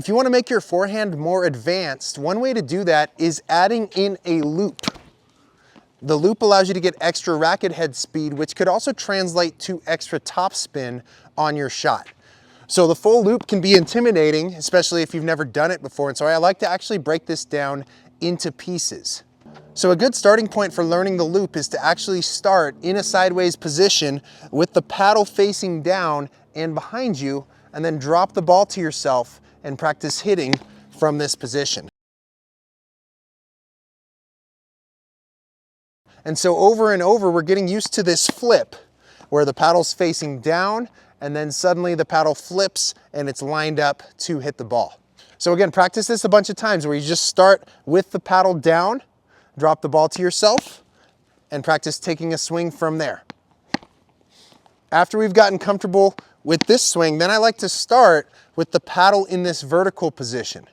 If you want to make your forehand more advanced, one way to do that is adding in a loop. The loop allows you to get extra racket head speed, which could also translate to extra topspin on your shot. So the full loop can be intimidating, especially if you've never done it before. And so I like to actually break this down into pieces. So a good starting point for learning the loop is to actually start in a sideways position with the paddle facing down and behind you, and then drop the ball to yourself and practice hitting from this position. And so over and over, we're getting used to this flip where the paddle's facing down and then suddenly the paddle flips and it's lined up to hit the ball. So again, practice this a bunch of times where you just start with the paddle down, drop the ball to yourself, and practice taking a swing from there. After we've gotten comfortable with this swing, then I like to start with the paddle in this vertical position.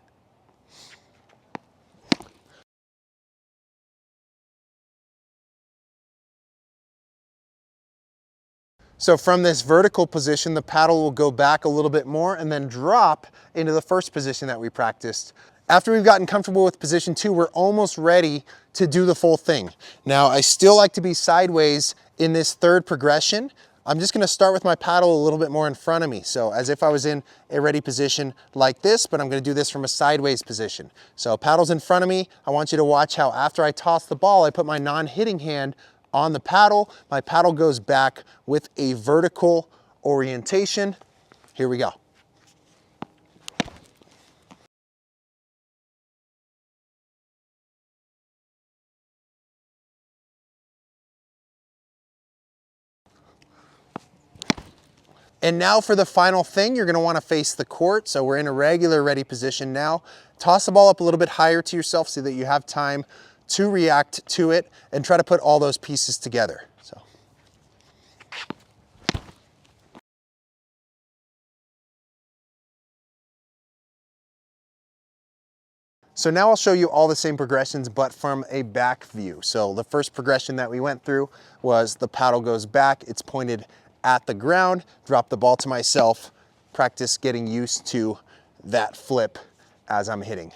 So from this vertical position, the paddle will go back a little bit more and then drop into the first position that we practiced. After we've gotten comfortable with position 2, we're almost ready to do the full thing. Now, I still like to be sideways in this third progression. I'm just gonna start with my paddle a little bit more in front of me. So as if I was in a ready position like this, but I'm gonna do this from a sideways position. So paddle's in front of me. I want you to watch how after I toss the ball, I put my non-hitting hand on the paddle. My paddle goes back with a vertical orientation. Here we go. And now for the final thing, you're gonna wanna face the court. So we're in a regular ready position now. Toss the ball up a little bit higher to yourself so that you have time to react to it and try to put all those pieces together. So now I'll show you all the same progressions, but from a back view. So the first progression that we went through was the paddle goes back, it's pointed at the ground, drop the ball to myself, practice getting used to that flip as I'm hitting.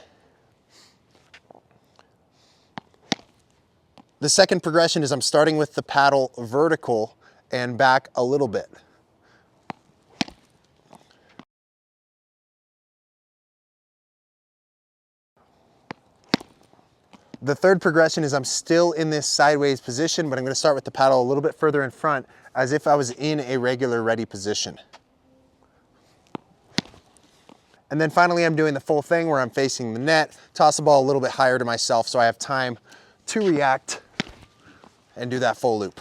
The second progression is I'm starting with the paddle vertical and back a little bit. The third progression is I'm still in this sideways position, but I'm gonna start with the paddle a little bit further in front as if I was in a regular ready position. And then finally, I'm doing the full thing where I'm facing the net, toss the ball a little bit higher to myself so I have time to react and do that full loop.